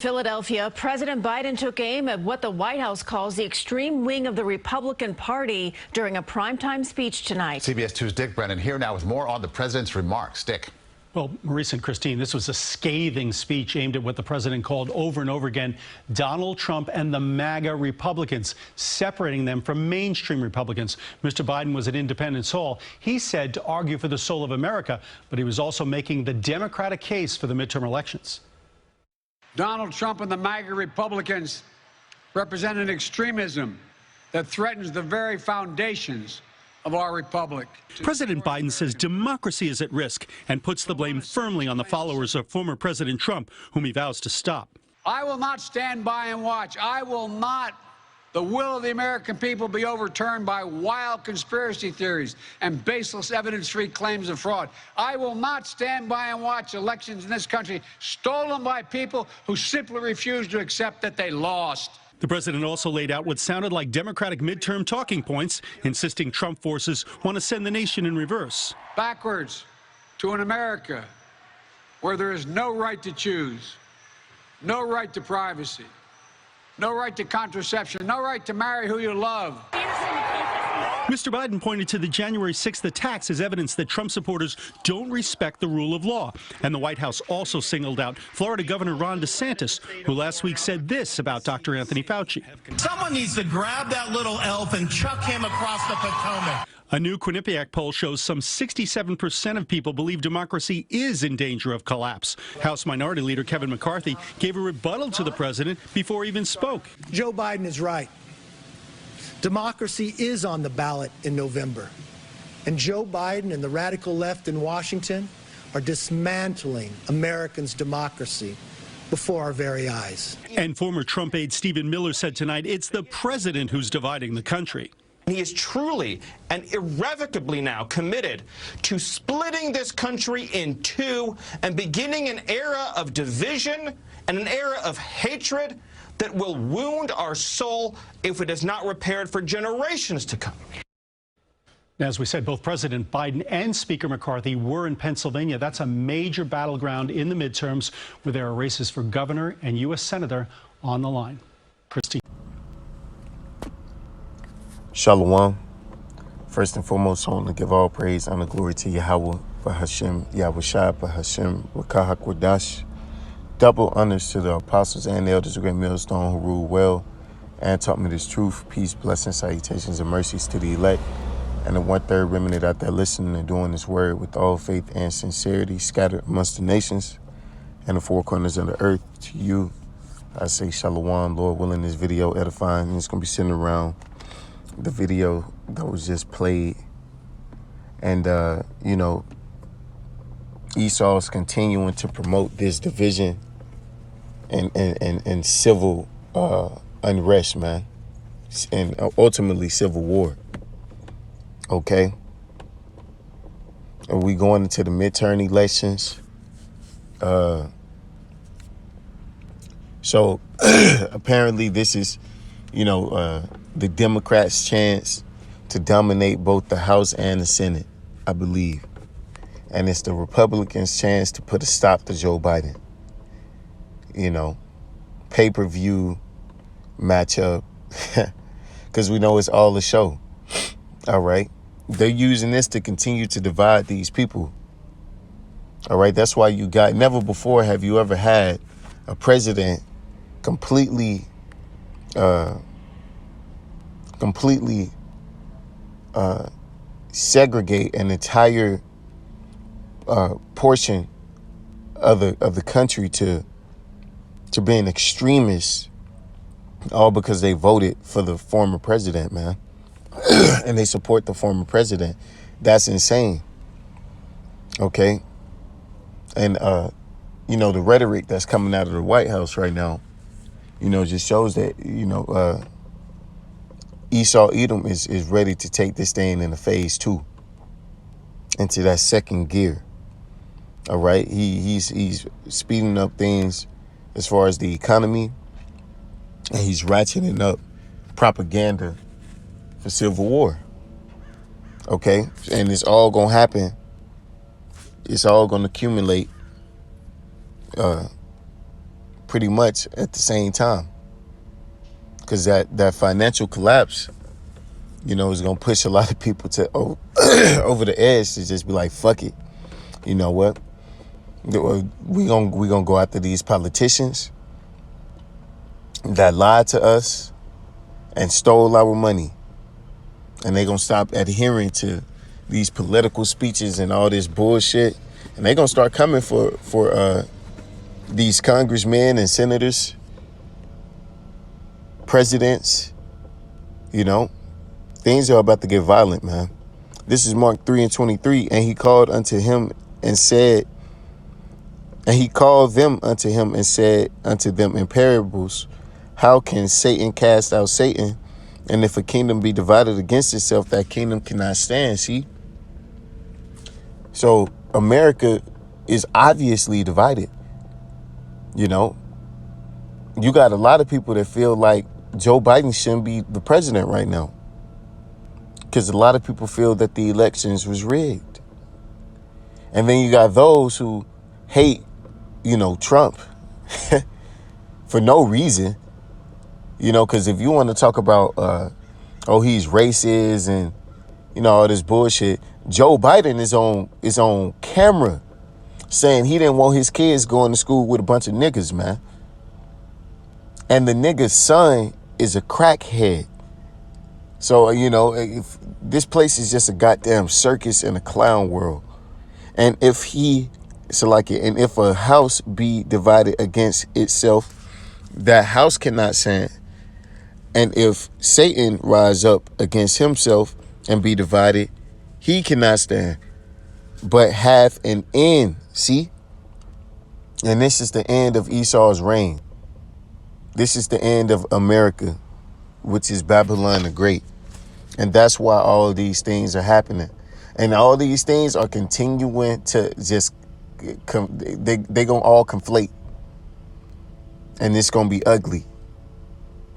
Philadelphia, President Biden took aim at what the White House calls the extreme wing of the Republican Party during a primetime speech tonight. CBS 2's Dick Brennan here now with more on the president's remarks. Dick. Well, Maurice and Christine, this was a scathing speech aimed at what the president called over and over again Donald Trump and the MAGA Republicans, separating them from mainstream Republicans. Mr. Biden was at Independence Hall. He said to argue for the soul of America, but he was also making the Democratic case for the midterm elections. Donald Trump and the MAGA Republicans represent an extremism that threatens the very foundations of our republic. President Biden says democracy is at risk and puts the blame firmly on the followers of former President Trump, whom he vows to stop. I will not stand by and watch. I will not the will of the American people be overturned by wild conspiracy theories and baseless evidence-free claims of fraud. I will not stand by and watch elections in this country stolen by people who simply refuse to accept that they lost. The president also laid out what sounded like Democratic midterm talking points, insisting Trump forces want to send the nation in reverse. Backwards to an America where there is no right to choose, no right to privacy, no right to contraception, no right to marry who you love. Mr. Biden pointed to the January 6th attacks as evidence that Trump supporters don't respect the rule of law. And the White House also singled out Florida Governor Ron DeSantis, who last week said this about Dr. Anthony Fauci. Someone needs to grab that little elf and chuck him across the Potomac. A new Quinnipiac poll shows some 67% of people believe democracy is in danger of collapse. House Minority Leader Kevin McCarthy gave a rebuttal to the president before he even spoke. Joe Biden is right. Democracy is on the ballot in November. And Joe Biden and the radical left in Washington are dismantling Americans' democracy before our very eyes. And former Trump aide Stephen Miller said tonight it's the president who's dividing the country. He is truly and irrevocably now committed to splitting this country in two and beginning an era of division and an era of hatred that will wound our soul if it is not repaired for generations to come. As we said, both President Biden and Speaker McCarthy were in Pennsylvania. That's a major battleground in the midterms where there are races for governor and U.S. Senator on the line. Christine. Shalom. First and foremost, I want to give all praise and glory to Yahweh, Bahashem, Yahushua, Bahashem, Rakah HaKodash. Double honors to the apostles and the elders of Great Millstone who ruled well and taught me this truth. Peace, blessings, salutations, and mercies to the elect and the one-third remnant out there listening and doing this word with all faith and sincerity scattered amongst the nations and the four corners of the earth. To you, I say shalom, Lord willing, this video edifying. And it's going to be sitting around the video that was just played. And, you know, Esau's continuing to promote this division and civil unrest, man, and ultimately civil war. Okay? Are we going into the midterm elections? So apparently this is, you know, the Democrats' chance to dominate both the House and the Senate, I believe. And it's the Republicans' chance to put a stop to Joe Biden. You know, pay-per-view matchup, because we know it's all a show. All right? They're using this to continue to divide these people. All right? That's why you got, never before have you ever had a president completely segregate an entire portion of the country to being extremists, all because they voted for the former president, man. And they support the former president. That's insane. Okay? And you know, the rhetoric that's coming out of the White House right now, you know, just shows that, you know, Esau Edom is ready to take this thing into phase 2, into that second gear. All right, he's speeding up things as far as the economy, and he's ratcheting up propaganda for civil war. Okay, and it's all gonna happen. It's all gonna accumulate pretty much at the same time. Because that financial collapse, you know, is going to push a lot of people to over the edge to just be like, fuck it. You know what? We gonna go after these politicians that lied to us and stole our money. And they gonna stop adhering to these political speeches and all this bullshit. And they gonna start coming for these congressmen and senators, presidents. You know, things are about to get violent, man. This is Mark 3:23, and he called unto him and said, and he called them unto him and said unto them in parables, how can Satan cast out Satan? And if a kingdom be divided against itself, that kingdom cannot stand. See? So America is obviously divided. You know, you got a lot of people that feel like Joe Biden shouldn't be the president right now, because a lot of people feel that the elections was rigged. And then you got those who hate, you know, Trump for no reason. You know, because if you want to talk about, he's racist and, you know, all this bullshit, Joe Biden is on camera saying he didn't want his kids going to school with a bunch of niggas, man. And the nigga's son is a crackhead. So, you know, if this place is just a goddamn circus and a clown world. And if if a house be divided against itself, that house cannot stand. And if Satan rise up against himself and be divided, he cannot stand, but hath an end. See? And this is the end of Esau's reign. This is the end of America, which is Babylon the Great. And that's why all of these things are happening. And all these things are continuing to just, they gonna all conflate. And it's gonna be ugly.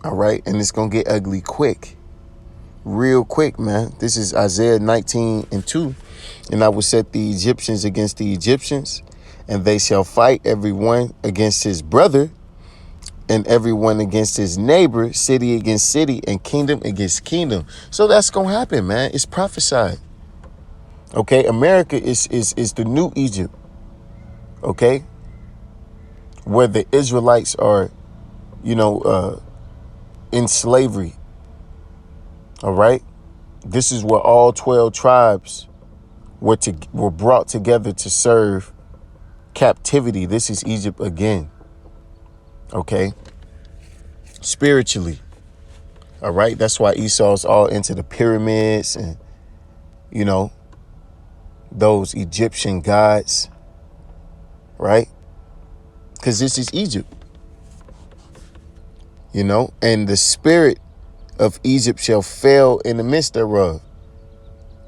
All right? And it's gonna get ugly quick. Real quick, man. This is Isaiah 19:2. And I will set the Egyptians against the Egyptians, and they shall fight everyone against his brother, and everyone against his neighbor, city against city, and kingdom against kingdom. So that's gonna happen, man. It's prophesied. Okay, America is the new Egypt. Okay, where the Israelites are, you know, in slavery. All right, this is where all 12 tribes were brought together to serve captivity. This is Egypt again. Okay, spiritually. All right, that's why Esau's all into the pyramids and, you know, those Egyptian gods, right? Because this is Egypt, you know, and the spirit of Egypt shall fail in the midst thereof.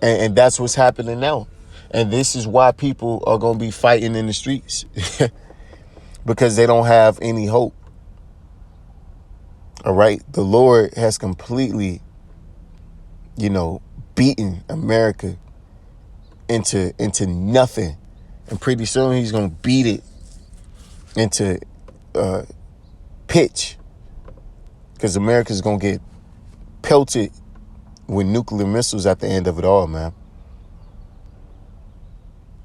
And that's what's happening now. And this is why people are going to be fighting in the streets because they don't have any hope. All right. The Lord has completely, you know, beaten America into nothing. And pretty soon he's going to beat it into pitch, because America's going to get pelted with nuclear missiles at the end of it all, man.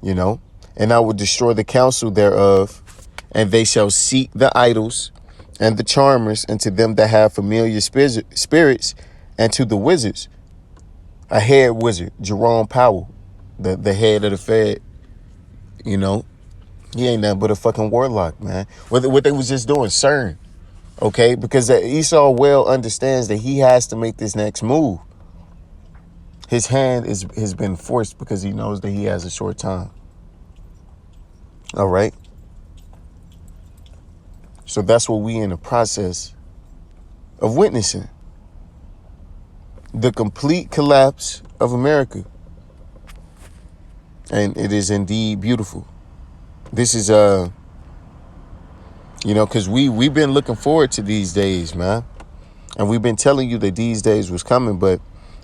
You know, and I will destroy the counsel thereof, and they shall seek the idols and the charmers, and to them that have familiar spirits, and to the wizards. A head wizard, Jerome Powell, the head of the Fed, you know, he ain't nothing but a fucking warlock, man. What they was just doing, CERN, okay? Because Esau well understands that he has to make this next move. His hand has been forced because he knows that he has a short time. All right? So that's what we in the process of witnessing. The complete collapse of America. And it is indeed beautiful. This is, you know, because we've been looking forward to these days, man. And we've been telling you that these days was coming, but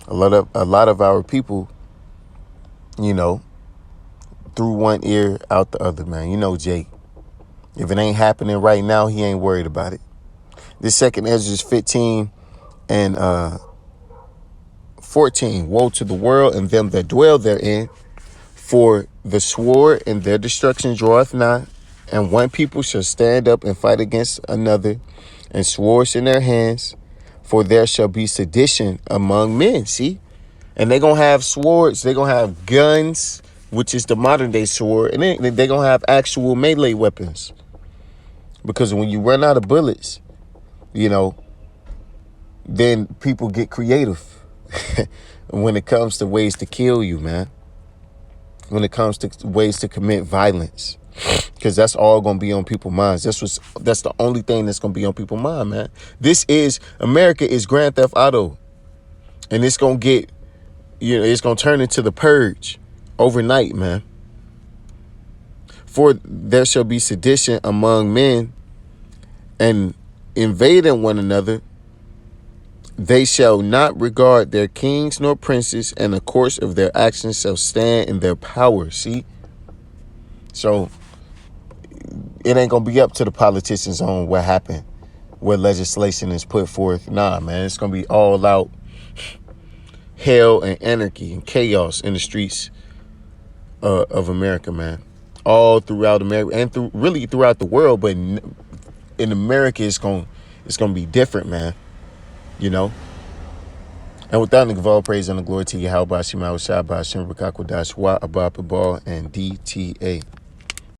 a lot of our people, you know, through one ear, out the other, man. You know, Jake. If it ain't happening right now, he ain't worried about it. This second Ezra 15 and 14. Woe to the world and them that dwell therein, for the sword and their destruction draweth nigh, and one people shall stand up and fight against another, and swords in their hands, for there shall be sedition among men. See? And they're going to have swords, they're going to have guns, which is the modern day sword, and they're going to have actual melee weapons. Because when you run out of bullets, you know, then people get creative when it comes to ways to kill you, man. When it comes to ways to commit violence. Because that's all going to be on people's minds. That's the only thing that's going to be on people's mind, man. America is Grand Theft Auto. And it's going to get, you know, it's going to turn into The Purge overnight, man. For there shall be sedition among men, and invading one another, they shall not regard their kings nor princes, and the course of their actions shall stand in their power. See? So it ain't going to be up to the politicians on what happened, what legislation is put forth. Nah, man, it's going to be all out hell and anarchy and chaos in the streets of America, man. All throughout America and really throughout the world, but in America, it's going to be different, man. You know? And with that, I give all praise and the glory to Yahweh, Shema, Shai, Bashim, Rakakwadash, Wa, Abba, Babal, and DTA.